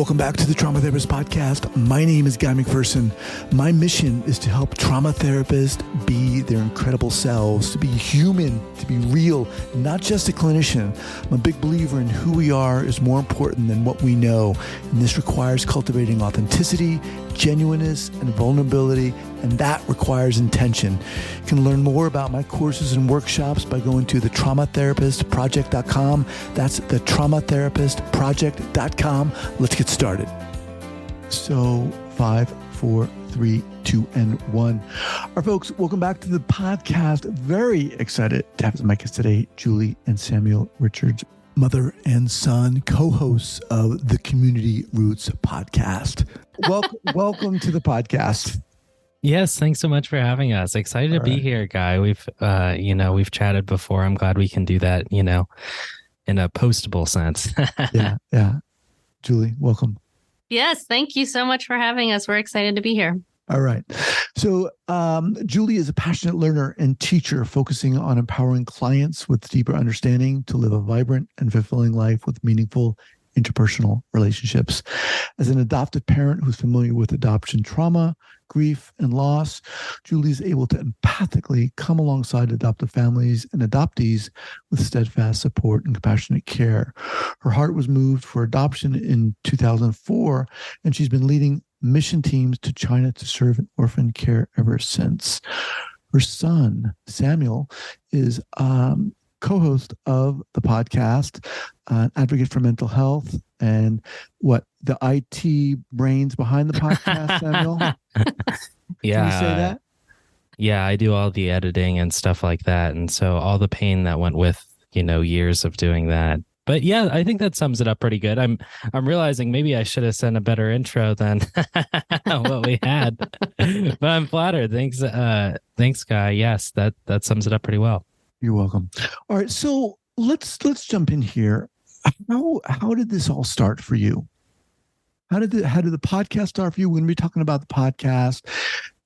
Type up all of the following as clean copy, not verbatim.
welcome back to the Trauma Therapist Podcast. My name is Guy McPherson. My mission is to help trauma therapists be their incredible selves, to be human, to be real, not just a clinician. I'm a big believer in who we are is more important than what we know, and this requires cultivating authenticity, genuineness, and vulnerability, and that requires intention. You can learn more about my courses and workshops by going to thetraumatherapistproject.com. That's thetraumatherapistproject.com. Let's get started. So 5, 4, 3, 2, and 1. All right, folks, welcome back to the podcast. Very excited to have my guests today, Julie and Samuel Richards, mother and son, co-hosts of the Community Roots podcast. Welcome to the podcast. Yes, thanks so much for having us. Excited to be here, Guy. We've chatted before. I'm glad we can do that, in a postable sense. Yeah. Julie, welcome. Yes, thank you so much for having us. We're excited to be here. All right. So Julie is a passionate learner and teacher focusing on empowering clients with deeper understanding to live a vibrant and fulfilling life with meaningful interpersonal relationships. As an adoptive parent who's familiar with adoption trauma, grief, and loss, Julie is able to empathically come alongside adoptive families and adoptees with steadfast support and compassionate care. Her heart was moved for adoption in 2004, and she's been leading mission teams to China to serve in orphan care ever since. Her son, Samuel, is co-host of the podcast, an advocate for mental health, and the IT brains behind the podcast, Samuel? Yeah. Can you say that? Yeah, I do all the editing and stuff like that. And so all the pain that went with, years of doing that. But yeah, I think that sums it up pretty good. I'm realizing maybe I should have sent a better intro than what we had. But I'm flattered. Thanks, Guy. Yes, that sums it up pretty well. You're welcome. All right, so let's jump in here. How did this all start for you? How did the podcast start for you? We're going to be talking about the podcast,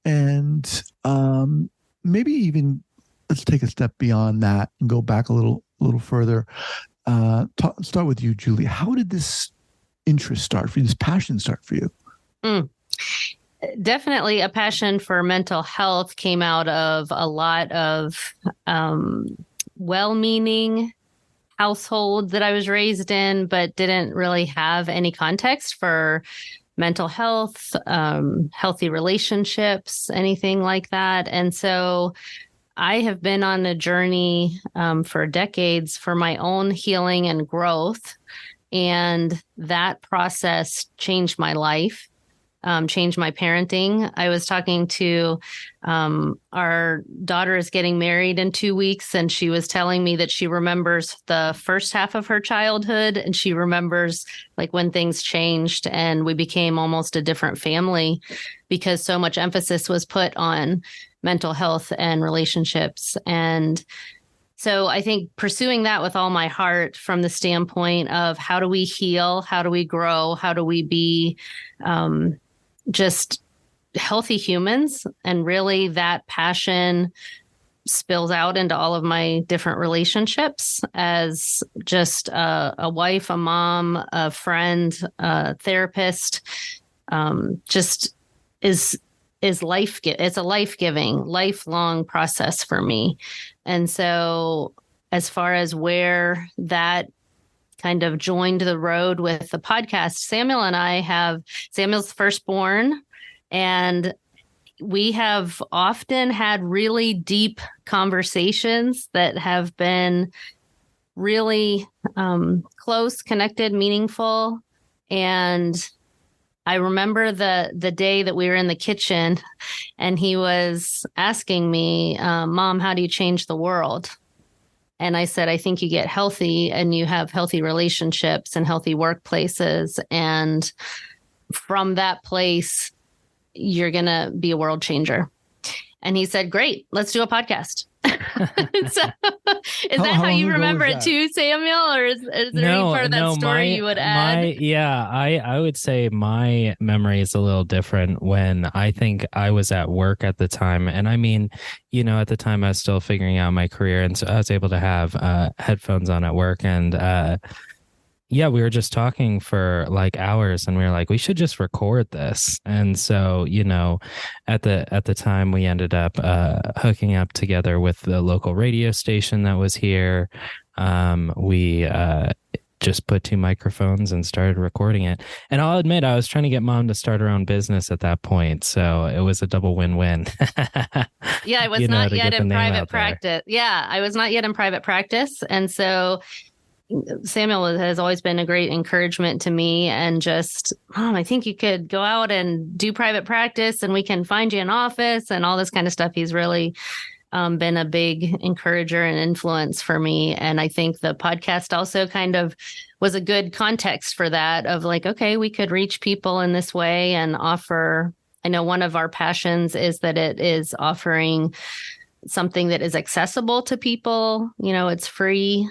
and maybe even let's take a step beyond that and go back a little further. Start with you, Julie. How did this interest start for you? This passion start for you? Definitely a passion for mental health came out of a lot of well-meaning household that I was raised in, but didn't really have any context for mental health, healthy relationships, anything like that. And so I have been on a journey for decades for my own healing and growth. And that process changed my life. Changed my parenting. I was talking to our daughter is getting married in 2 weeks, and she was telling me that she remembers the first half of her childhood, and she remembers like when things changed and we became almost a different family because so much emphasis was put on mental health and relationships. And so I think pursuing that with all my heart from the standpoint of how do we heal, how do we grow, how do we be just healthy humans. And really that passion spills out into all of my different relationships as just a wife, a mom, a friend, a therapist, just is life. It's a life-giving, lifelong process for me. And so as far as where that kind of joined the road with the podcast, Samuel's the firstborn, and we have often had really deep conversations that have been really close, connected, meaningful. And I remember the day that we were in the kitchen and he was asking me, Mom, how do you change the world? And I said, I think you get healthy and you have healthy relationships and healthy workplaces. And from that place, you're going to be a world changer. And he said, great, let's do a podcast. So is that how you remember it too, Samuel? Or is there any part of that story you would add? I would say my memory is a little different when I think I was at work at the time. And I mean, at the time I was still figuring out my career. And so I was able to have headphones on at work. And Yeah, we were just talking for like hours and we were like, we should just record this. And so, at the time we ended up hooking up together with the local radio station that was here. We just put two microphones and started recording it. And I'll admit, I was trying to get mom to start her own business at that point. So it was a double win-win. Yeah, I was not to yet get the in name private out there. practice. Yeah, I was not yet in private practice. And so Samuel has always been a great encouragement to me, and just, Mom, I think you could go out and do private practice and we can find you an office and all this kind of stuff. He's really been a big encourager and influence for me. And I think the podcast also kind of was a good context for that, of like, okay, we could reach people in this way and offer. I know one of our passions is that it is offering something that is accessible to people. It's free.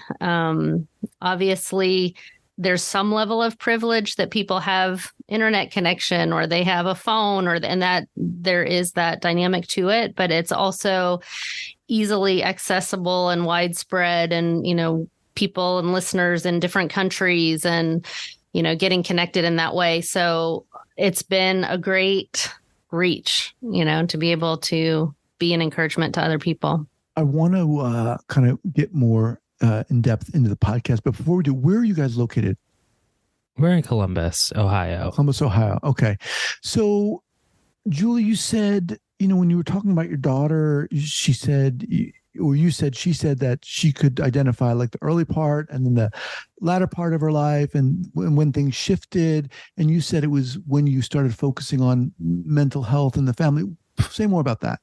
Obviously, there's some level of privilege that people have internet connection or they have a phone, and that there is that dynamic to it, but it's also easily accessible and widespread, and, people and listeners in different countries and, getting connected in that way. So it's been a great reach, to be able to be an encouragement to other people. I want to kind of get more in depth into the podcast, but before we do, where are you guys located? We're in Columbus, Ohio. Columbus, Ohio. Okay. So, Julie, you said, when you were talking about your daughter, she said that she could identify like the early part and then the latter part of her life, and when things shifted. And you said it was when you started focusing on mental health in the family. Say more about that.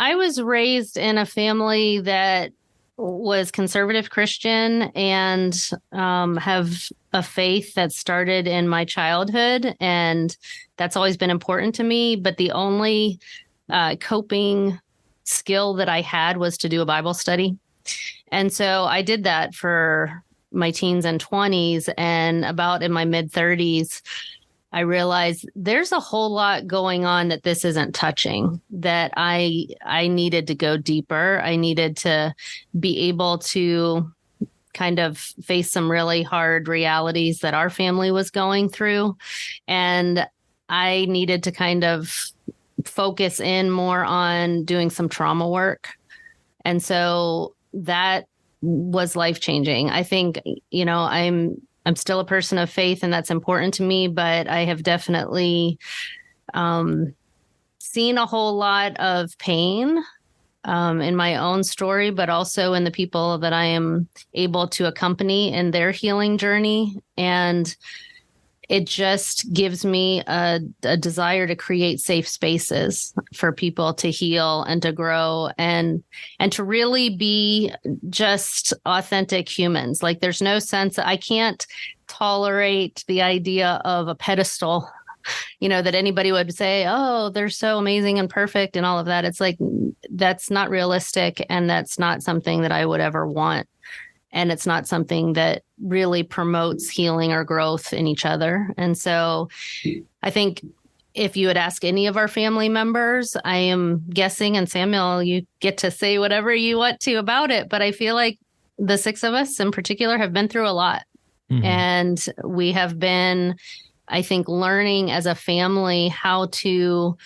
I was raised in a family that was conservative Christian and have a faith that started in my childhood, and that's always been important to me. But the only coping skill that I had was to do a Bible study. And so I did that for my teens and 20s, and about in my mid 30s, I realized there's a whole lot going on that this isn't touching, that I needed to go deeper. I needed to be able to kind of face some really hard realities that our family was going through. And I needed to kind of focus in more on doing some trauma work. And so that was life-changing. I think, I'm still a person of faith, and that's important to me, but I have definitely seen a whole lot of pain in my own story, but also in the people that I am able to accompany in their healing journey. And it just gives me a desire to create safe spaces for people to heal and to grow and to really be just authentic humans. Like, there's no sense, I can't tolerate the idea of a pedestal, that anybody would say, oh, they're so amazing and perfect and all of that. It's like, that's not realistic. And that's not something that I would ever want. And it's not something that really promotes healing or growth in each other. And so I think if you would ask any of our family members, I am guessing, and Samuel, you get to say whatever you want to about it, but I feel like the six of us in particular have been through a lot. Mm-hmm. And we have been, I think, learning as a family how to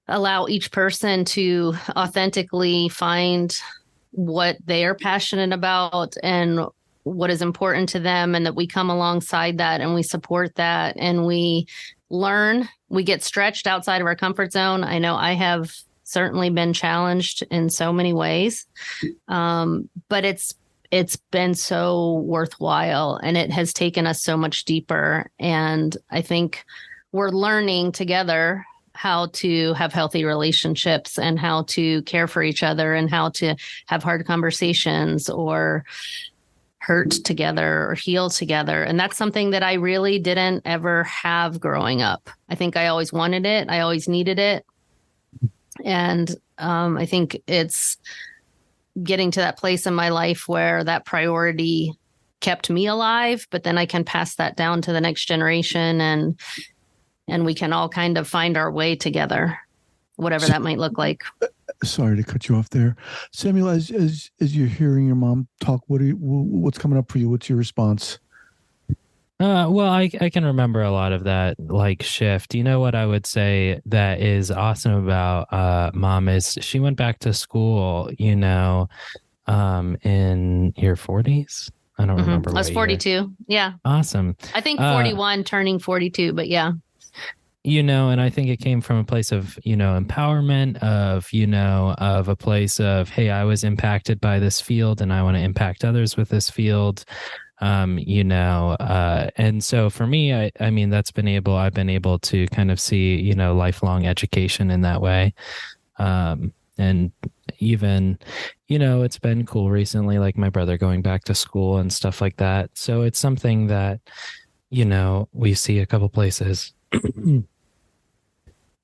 allow each person to authentically find what they are passionate about and what is important to them, and that we come alongside that and we support that and we learn, we get stretched outside of our comfort zone. I know I have certainly been challenged in so many ways, but it's been so worthwhile, and it has taken us so much deeper. And I think we're learning together how to have healthy relationships and how to care for each other and how to have hard conversations or hurt together or heal together. And that's something that I really didn't ever have growing up. I think I always wanted it. I always needed it. And I think it's getting to that place in my life where that priority kept me alive, but then I can pass that down to the next generation, and we can all kind of find our way together, whatever that might look like. Sorry to cut you off there, Samuel. As you're hearing your mom talk, what's coming up for you? What's your response? Well, I can remember a lot of that like shift. You know what I would say that is awesome about mom is she went back to school, in your 40s. I don't remember I was what year. 42. Yeah. Awesome. I think 41 turning 42, but yeah. And I think it came from a place of, empowerment of a place of, hey, I was impacted by this field and I want to impact others with this field. And so for me, I mean, I've been able to kind of see, lifelong education in that way. And even, it's been cool recently, like my brother going back to school and stuff like that. So it's something that, we see a couple places.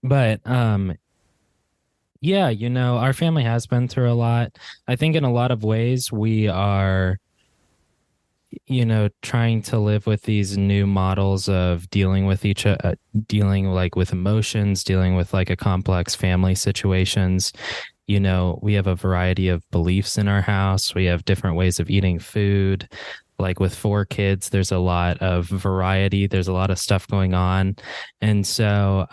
But yeah, our family has been through a lot. I think in a lot of ways we are, trying to live with these new models of dealing with dealing like with emotions, dealing with like a complex family situations. We have a variety of beliefs in our house. We have different ways of eating food. Like with 4 kids, there's a lot of variety. There's a lot of stuff going on. And so,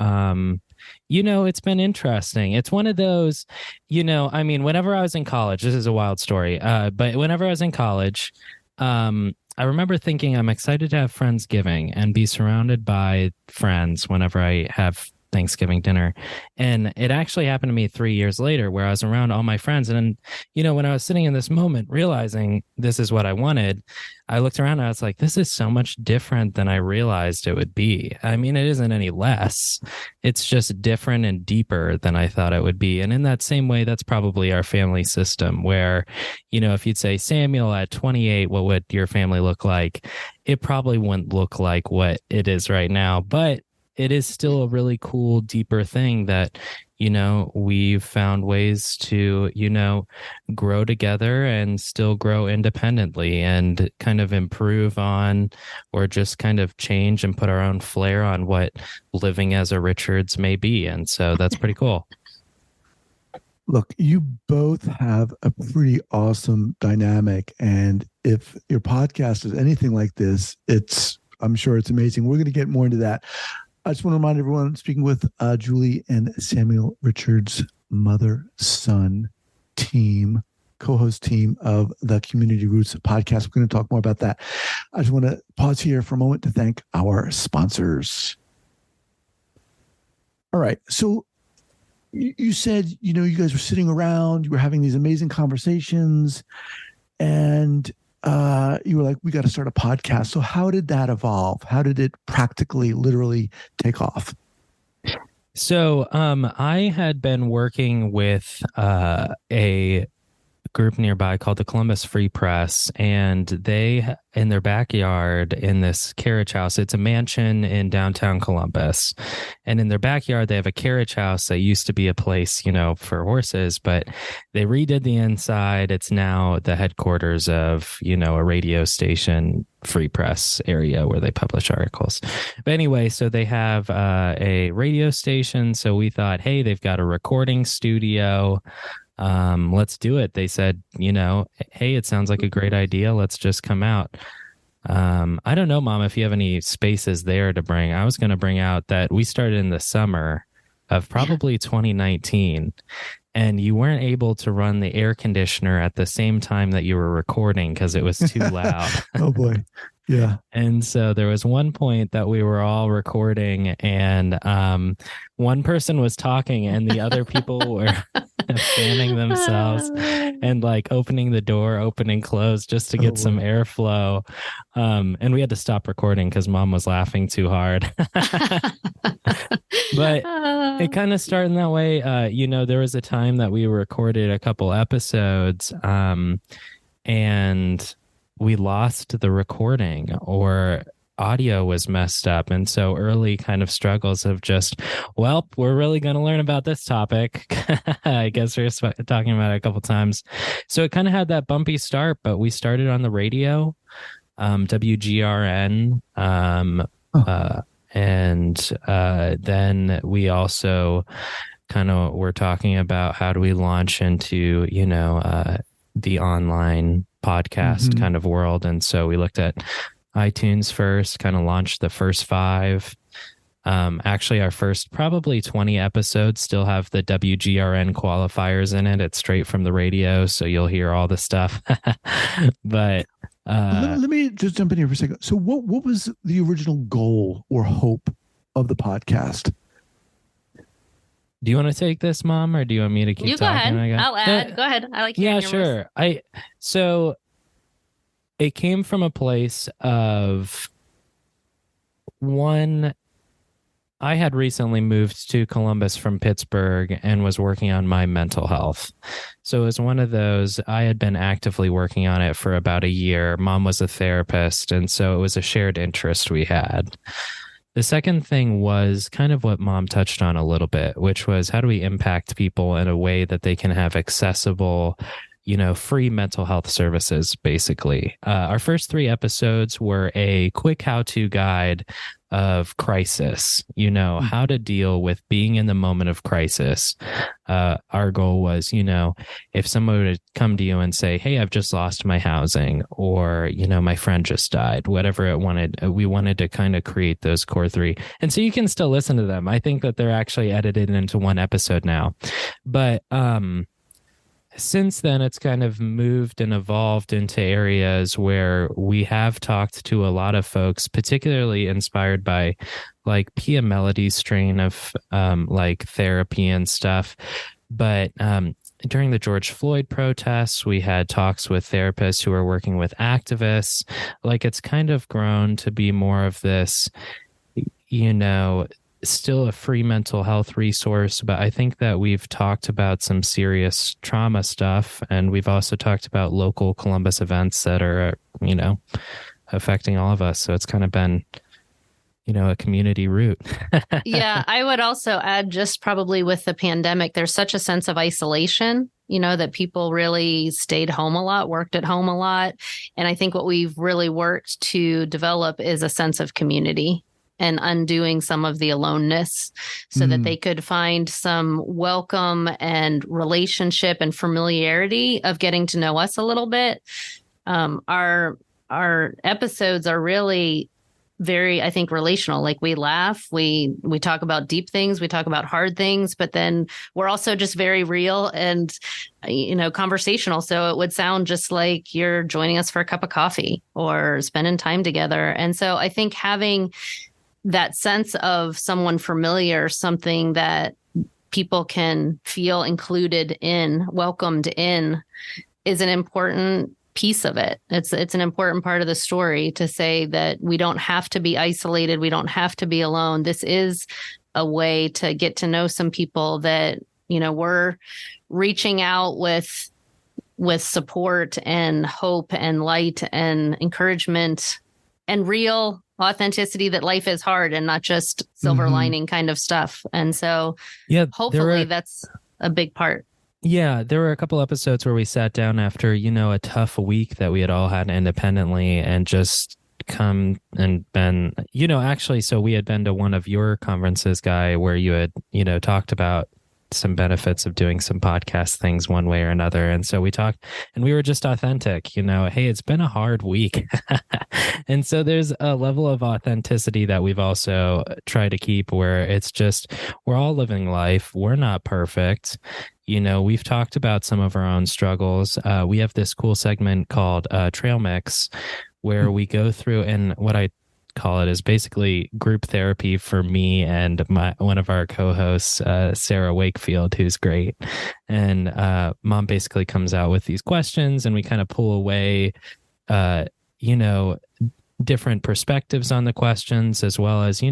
it's been interesting. It's one of those, whenever I was in college, this is a wild story, but whenever I was in college, I remember thinking I'm excited to have Friendsgiving and be surrounded by friends whenever I have Thanksgiving dinner. And it actually happened to me 3 years later where I was around all my friends. And, when I was sitting in this moment, realizing this is what I wanted, I looked around and I was like, this is so much different than I realized it would be. I mean, it isn't any less. It's just different and deeper than I thought it would be. And in that same way, that's probably our family system where, if you'd say, Samuel, at 28, what would your family look like? It probably wouldn't look like what it is right now. But it is still a really cool, deeper thing that, we've found ways to, grow together and still grow independently and kind of improve on or just kind of change and put our own flair on what living as a Richards may be. And so that's pretty cool. Look, you both have a pretty awesome dynamic. And if your podcast is anything like this, I'm sure it's amazing. We're going to get more into that. I just want to remind everyone, speaking with Julie and Samuel Richards, mother-son team, co-host team of the Community Roots podcast. We're going to talk more about that. I just want to pause here for a moment to thank our sponsors. All right. So you said, you guys were sitting around, you were having these amazing conversations, and you were like, we got to start a podcast. So how did that evolve? How did it practically, literally take off? So I had been working with a group nearby called the Columbus Free Press, and they, in their backyard in this carriage house, it's a mansion in downtown Columbus, and in their backyard they have a carriage house that used to be a place for horses, but they redid the inside. It's now the headquarters of a radio station, Free Press area, where they publish articles. But anyway, so they have a radio station, so we thought, hey, they've got a recording studio, let's do it. They said, hey, it sounds like a great idea. Let's just come out. I don't know, Mom, if you have any spaces there to bring. I was going to bring out that we started in the summer of probably 2019, and you weren't able to run the air conditioner at the same time that you were recording because it was too loud. Oh boy. Yeah. And so there was one point that we were all recording, and one person was talking and the other people were fanning themselves and like opening the door, open and close, just to get some airflow. And we had to stop recording because Mom was laughing too hard. But it kind of started in that way. There was a time that we recorded a couple episodes, and we lost the recording, or audio was messed up. And so early kind of struggles of just, well, we're really going to learn about this topic. I guess we were talking about it a couple times. So it kind of had that bumpy start, but we started on the radio, WGRN. And then we also kind of were talking about how do we launch into, the online podcast kind of world. And so we looked at iTunes first, kind of launched the first 5. Actually, our first probably 20 episodes still have the WGRN qualifiers in it. It's straight from the radio, so you'll hear all the stuff. But let me just jump in here for a second. So what was the original goal or hope of the podcast? Do you want to take this, Mom, or do you want me to keep talking? Go ahead. I'll add. Go ahead. I like hearing your sure. voice. So it came from a place of one. I had recently moved to Columbus from Pittsburgh and was working on my mental health. So it was one of those, I had been actively working on it for about a year. Mom was a therapist, and so it was a shared interest we had. The second thing was kind of what Mom touched on a little bit, which was how do we impact people in a way that they can have accessible, free mental health services, basically. Our first 3 episodes were a quick how-to guide of crisis, how to deal with being in the moment of crisis. Our goal was, if someone would come to you and say, hey, I've just lost my housing, or, my friend just died, whatever we wanted to kind of create those core 3. And so you can still listen to them. I think that they're actually edited into one episode now. But, since then, it's kind of moved and evolved into areas where we have talked to a lot of folks, particularly inspired by like Pia Melody's strain of like therapy and stuff. But during the George Floyd protests, we had talks with therapists who are working with activists. Like it's kind of grown to be more of this, still a free mental health resource, but I think that we've talked about some serious trauma stuff, and we've also talked about local Columbus events that are, affecting all of us. So it's kind of been, a community root. Yeah, I would also add, just probably with the pandemic, there's such a sense of isolation, that people really stayed home a lot, worked at home a lot. And I think what we've really worked to develop is a sense of community and undoing some of the aloneness so that they could find some welcome and relationship and familiarity of getting to know us a little bit. Our episodes are really very, I think, relational. Like we laugh, we talk about deep things, we talk about hard things, but then we're also just very real and, conversational. So it would sound just like you're joining us for a cup of coffee or spending time together. And so I think having that sense of someone familiar, something that people can feel included in, welcomed in, is an important piece of it. It's an important part of the story to say that we don't have to be isolated. We don't have to be alone. This is a way to get to know some people that, we're reaching out with support and hope and light and encouragement and real authenticity, that life is hard and not just silver lining kind of stuff. And so hopefully that's a big part. Yeah, there were a couple episodes where we sat down after, a tough week that we had all had independently and just come and been, actually, so we had been to one of your conferences, Guy, where you had, talked about some benefits of doing some podcast things one way or another. And so we talked and we were just authentic, hey, it's been a hard week. And so there's a level of authenticity that we've also tried to keep where it's just, we're all living life. We're not perfect. We've talked about some of our own struggles. We have this cool segment called Trail Mix where we go through, and what I call it is basically group therapy for me and one of our co-hosts, Sarah Wakefield, who's great. And Mom basically comes out with these questions and we kind of pull away, different perspectives on the questions, as well as,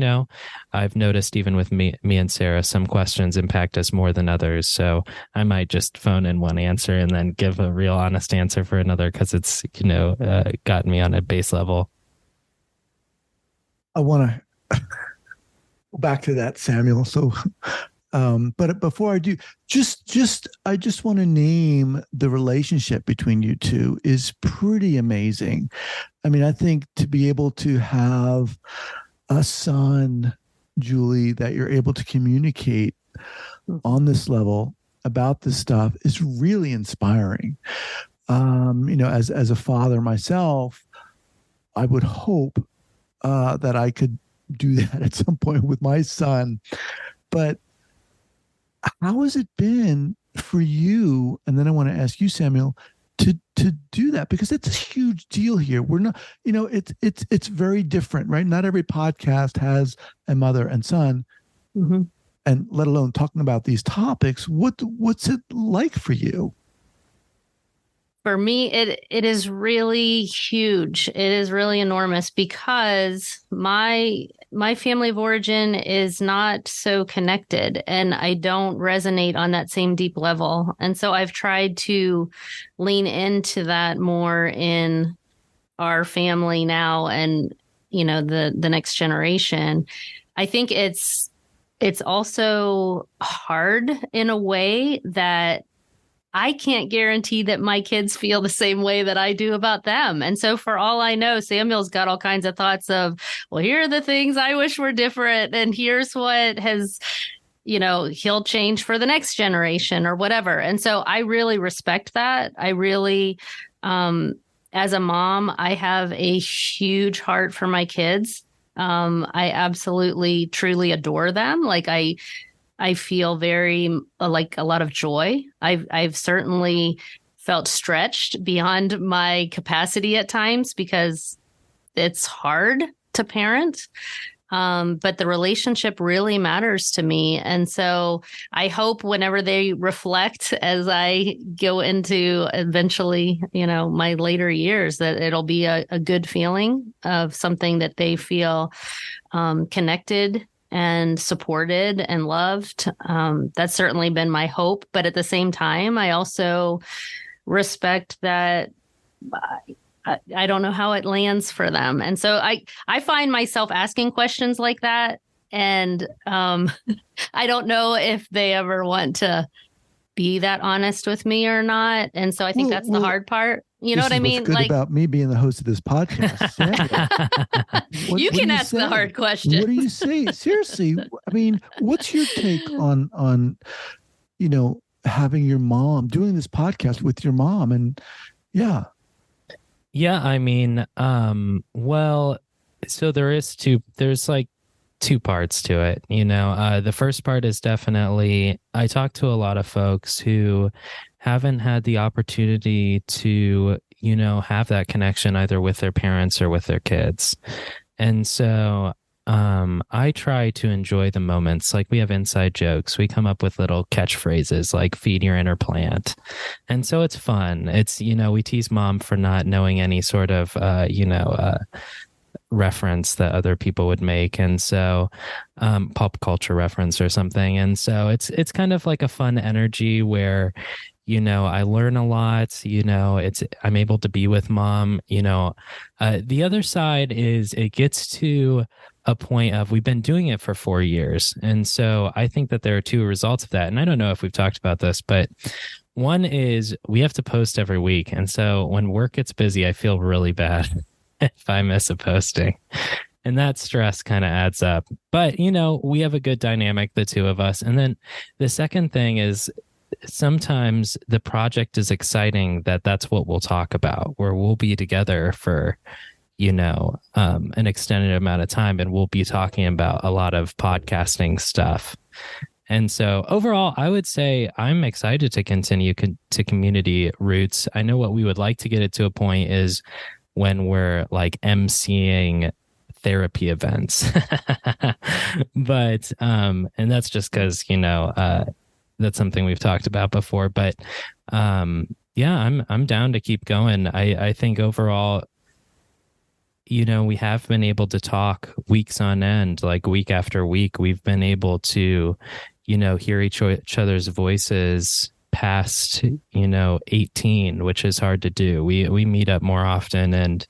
I've noticed even with me and Sarah, some questions impact us more than others. So I might just phone in one answer and then give a real honest answer for another because it's, gotten me on a base level. I want to go back to that, Samuel. So, but before I do, I just want to name the relationship between you two is pretty amazing. I mean, I think to be able to have a son, Julie, that you're able to communicate on this level about this stuff is really inspiring. As a father myself, I would hope that I could do that at some point with my son. But how has it been for you? And then I want to ask you, Samuel, to do that, because it's a huge deal here. We're not, it's very different, right? Not every podcast has a mother and son, and let alone talking about these topics. What's it like for you? For me, it is really huge. It is really enormous because my family of origin is not so connected, and I don't resonate on that same deep level. And so I've tried to lean into that more in our family now, and the next generation. I think it's also hard in a way that I can't guarantee that my kids feel the same way that I do about them. And so for all I know, Samuel's got all kinds of thoughts of, well, here are the things I wish were different. And here's what has, he'll change for the next generation or whatever. And so I really respect that. I really, as a mom, I have a huge heart for my kids. I absolutely, truly adore them. Like I feel very like a lot of joy. I've certainly felt stretched beyond my capacity at times because it's hard to parent. But the relationship really matters to me. And so I hope whenever they reflect as I go into eventually, my later years, that it'll be a good feeling of something that they feel connected and supported and loved. That's certainly been my hope. But at the same time, I also respect that I don't know how it lands for them. And so I find myself asking questions like that. And I don't know if they ever want to be that honest with me or not. And so I think that's the hard part. You know what I mean? What's good about me being the host of this podcast. You can ask the hard question. What do you say? Seriously, I mean, what's your take on having your mom, doing this podcast with your mom? And yeah. I mean, well, so there's like two parts to it. The first part is definitely, I talk to a lot of folks who haven't had the opportunity to, have that connection either with their parents or with their kids. And so I try to enjoy the moments. Like, we have inside jokes. We come up with little catchphrases like "feed your inner plant." And so it's fun. It's, we tease mom for not knowing any sort of, reference that other people would make. And so pop culture reference or something. And so it's kind of like a fun energy where, I learn a lot, I'm able to be with mom, the other side is it gets to a point of, we've been doing it for 4 years. And so I think that there are two results of that. And I don't know if we've talked about this, but one is we have to post every week. And so when work gets busy, I feel really bad if I miss a posting. And that stress kind of adds up. But, we have a good dynamic, the two of us. And then the second thing is, sometimes the project is exciting that's what we'll talk about, where we'll be together for, an extended amount of time, and we'll be talking about a lot of podcasting stuff. And so overall, I would say I'm excited to continue to Community Roots. I know what we would like to get it to a point is when we're like emceeing therapy events. But, and that's just because, that's something we've talked about before. But I'm down to keep going. I think overall, we have been able to talk weeks on end, like week after week. We've been able to, hear each other's voices past, 18, which is hard to do. We meet up more often, and,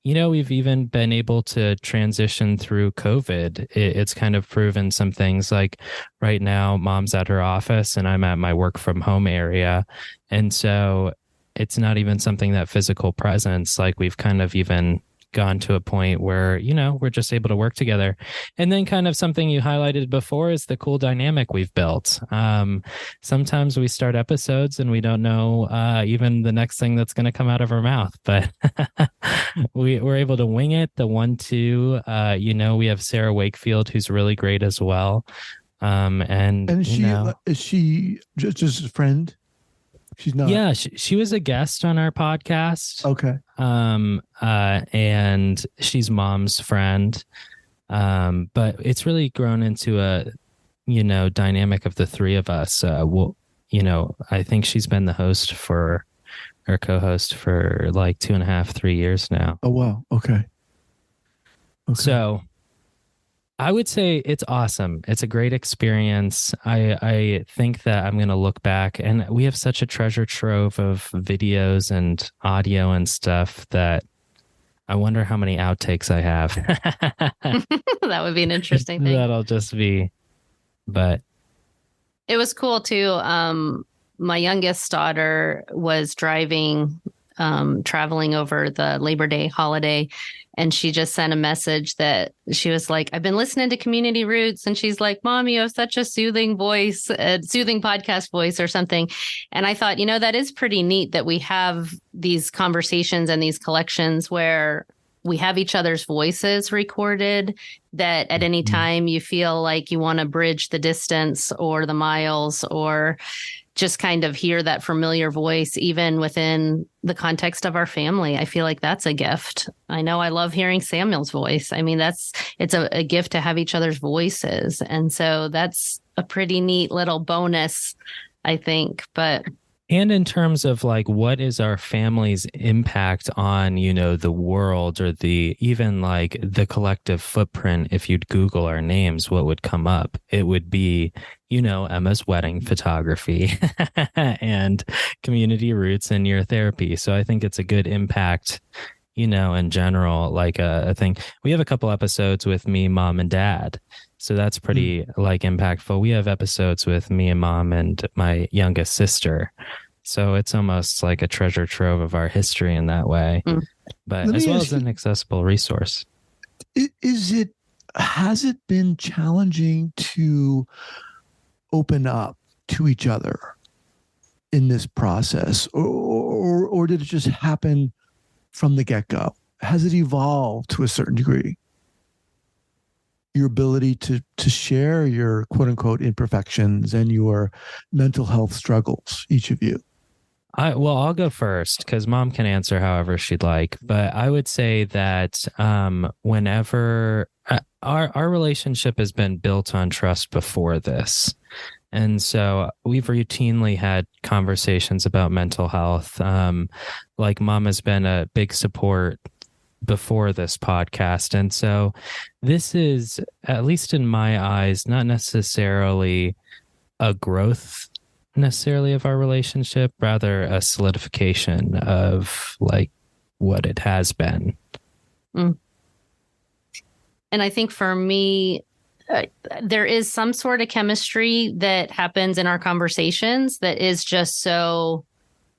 we've even been able to transition through COVID. It's kind of proven some things, like right now, mom's at her office and I'm at my work from home area. And so it's not even something that physical presence, like we've kind of even gone to a point where, we're just able to work together. And then kind of something you highlighted before is the cool dynamic we've built. Sometimes we start episodes and we don't know even the next thing that's going to come out of our mouth, but we're able to wing it. The 1-2, we have Sarah Wakefield, who's really great as well. And is she just a friend? She's not. Yeah, she was a guest on our podcast. Okay. And she's Mom's friend. But it's really grown into a, dynamic of the three of us. I think she's been the host or co-host for like 2.5, 3 years now. Oh, wow. Okay. So I would say it's awesome. It's a great experience. I think that I'm going to look back, and we have such a treasure trove of videos and audio and stuff that I wonder how many outtakes I have. That would be an interesting thing. That'll just be, but it was cool too. My youngest daughter was driving, traveling over the Labor Day holiday. And she just sent a message that she was like, I've been listening to Community Roots. And she's like, Mom, you have such a soothing voice, a soothing podcast voice or something. And I thought, that is pretty neat that we have these conversations and these collections where we have each other's voices recorded, that at any time you feel like you want to bridge the distance or the miles, or just kind of hear that familiar voice, even within the context of our family. I feel like that's a gift. I know I love hearing Samuel's voice. I mean, it's a gift to have each other's voices. And so that's a pretty neat little bonus, I think. And in terms of like, what is our family's impact on, the world, or even like the collective footprint? If you'd Google our names, what would come up? It would be, Emma's wedding photography and Community Roots and your therapy. So I think it's a good impact, in general, like a thing. We have a couple episodes with me, Mom, and Dad. So that's pretty like impactful. We have episodes with me and Mom and my youngest sister. So it's almost like a treasure trove of our history in that way, but as well as an accessible resource. Has it been challenging to open up to each other in this process, or did it just happen from the get-go? Has it evolved to a certain degree? Your ability to share your quote unquote imperfections and your mental health struggles, each of you. I'll go first because Mom can answer however she'd like. But I would say that whenever our relationship has been built on trust before this. And so we've routinely had conversations about mental health. Like Mom has been a big support before this podcast. And so this is, at least in my eyes, not necessarily a growth necessarily of our relationship, rather a solidification of like what it has been. And I think for me, there is some sort of chemistry that happens in our conversations that is just so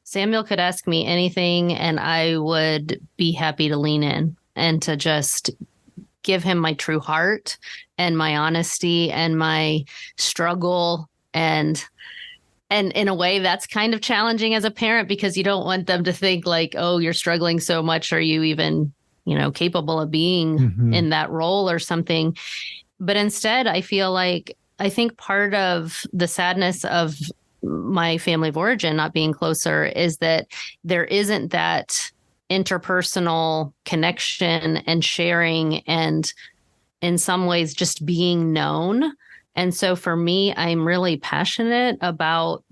Samuel could ask me anything and I would be happy to lean in and to just give him my true heart and my honesty and my struggle. And in a way that's kind of challenging as a parent, because you don't want them to think like, oh, you're struggling so much. Are you even, capable of being in that role or something? But instead, I think part of the sadness of my family of origin not being closer is that there isn't that interpersonal connection and sharing, and in some ways just being known. And so for me, I'm really passionate about,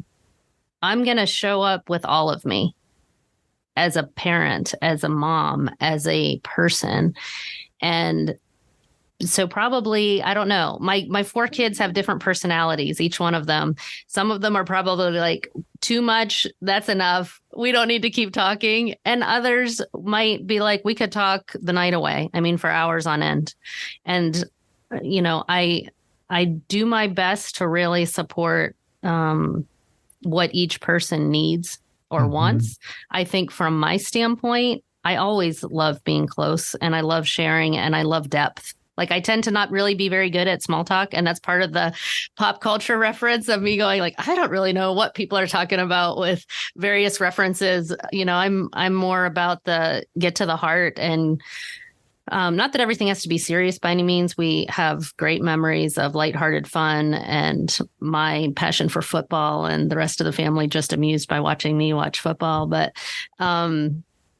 I'm going to show up with all of me as a parent, as a mom, as a person. And so probably, I don't know, my 4 kids have different personalities, each one of them. Some of them are probably like, too much, that's enough, we don't need to keep talking. And others might be like, we could talk the night away. I mean, for hours on end. And, I do my best to really support what each person needs or wants. I think from my standpoint, I always love being close, and I love sharing, and I love depth. Like, I tend to not really be very good at small talk. And that's part of the pop culture reference of me going like, I don't really know what people are talking about with various references. I'm more about the get to the heart, and not that everything has to be serious by any means. We have great memories of lighthearted fun, and my passion for football, and the rest of the family just amused by watching me watch football. But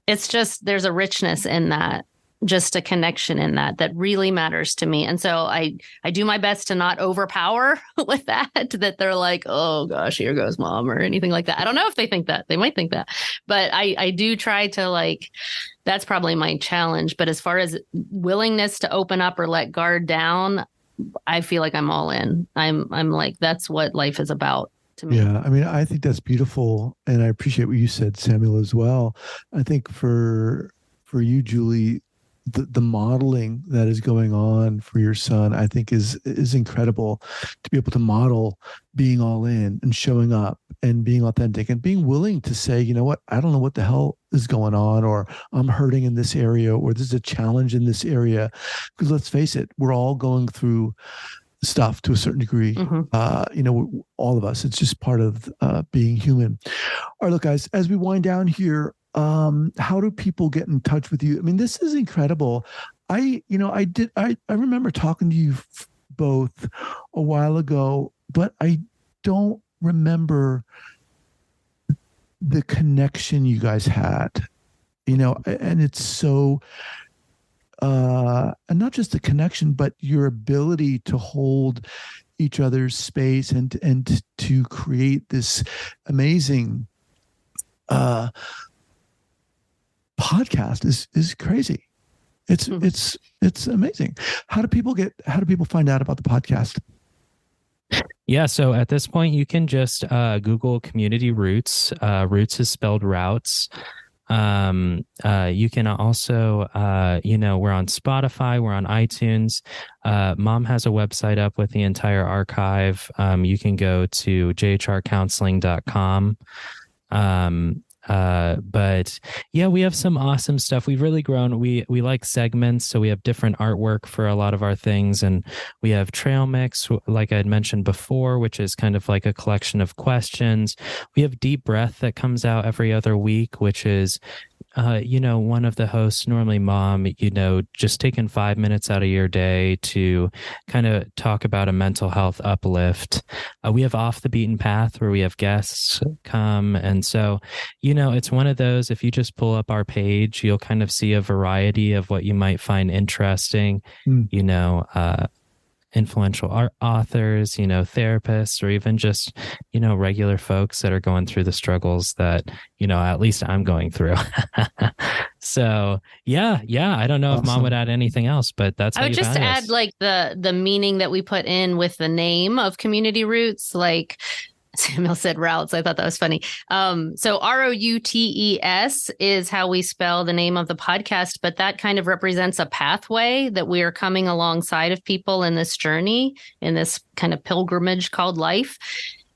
it's just, there's a richness in that, just a connection in that really matters to me. And so I do my best to not overpower with that they're like, oh gosh, here goes mom, or anything like that. I don't know if they think that. They might think that, but I do try to, like, that's probably my challenge. But as far as willingness to open up or let guard down, I feel like I'm all in. I'm like, that's what life is about to me. Yeah. I mean, I think that's beautiful. And I appreciate what you said, Samuel, as well. I think for you, Julie, the modeling that is going on for your son, I think is incredible, to be able to model being all in and showing up and being authentic and being willing to say, you know what, I don't know what the hell is going on, or I'm hurting in this area, or this is a challenge in this area. Because let's face it, we're all going through stuff to a certain degree. Mm-hmm. All of us, it's just part of being human. All right, look, guys, as we wind down here, how do people get in touch with you? I mean, this is incredible. I remember talking to you both a while ago, but I don't remember the connection you guys had, and it's so, and not just the connection, but your ability to hold each other's space and to create this amazing, podcast is crazy. It's amazing. How do people find out about the podcast? Yeah, so at this point you can just Google Community Roots. Roots is spelled routes. You can also we're on Spotify, we're on iTunes. Mom has a website up with the entire archive. You can go to jhrcounseling.com. But yeah, we have some awesome stuff. We've really grown. We like segments. So we have different artwork for a lot of our things. And we have Trail Mix, like I had mentioned before, which is kind of like a collection of questions. We have Deep Breath that comes out every other week, which is, one of the hosts, normally Mom, just taking 5 minutes out of your day to kind of talk about a mental health uplift. We have Off the Beaten Path, where we have guests come. And so, it's one of those, if you just pull up our page, you'll kind of see a variety of what you might find interesting, influential art authors, therapists, or even just, regular folks that are going through the struggles that, at least I'm going through. So yeah. I don't know Awesome. if Mom would add anything else, but that's how I would just add like the meaning that we put in with the name of Community Roots, like Samuel said routes. I thought that was funny. So ROUTES is how we spell the name of the podcast, but that kind of represents a pathway that we are coming alongside of people in this journey, in this kind of pilgrimage called life.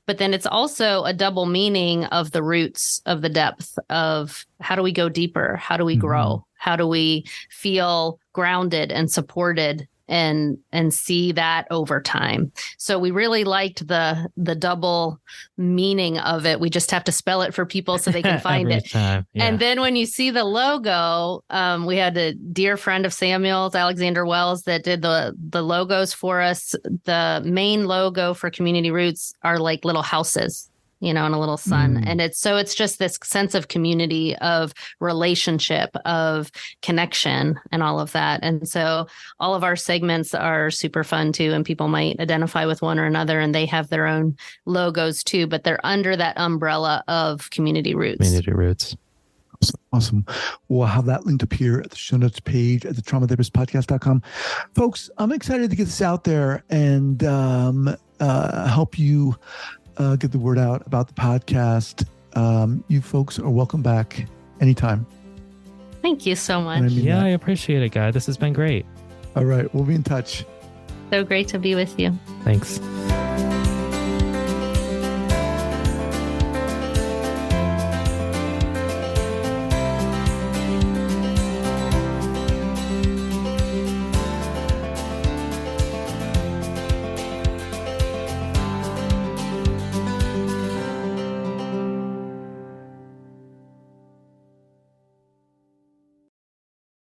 But then it's also a double meaning of the roots, of the depth of how do we go deeper? How do we grow? How do we feel grounded and supported and see that over time? So we really liked the double meaning of it. We just have to spell it for people so they can find it. Time, yeah. And then when you see the logo, we had a dear friend of Samuel's, Alexander Wells, that did the logos for us. The main logo for Community Roots are like little houses, and a little sun. And it's just this sense of community, of relationship, of connection, and all of that. And so all of our segments are super fun too. And people might identify with one or another, and they have their own logos too, but they're under that umbrella of Community Roots. Community Roots. Awesome. We'll have that linked up here at the show notes page at the traumatherapistpodcast.com. Folks, I'm excited to get this out there and help you get the word out about the podcast. You folks are welcome back anytime. Thank you so much. I appreciate it, guy. This has been great. All right. We'll be in touch. So great to be with you. Thanks.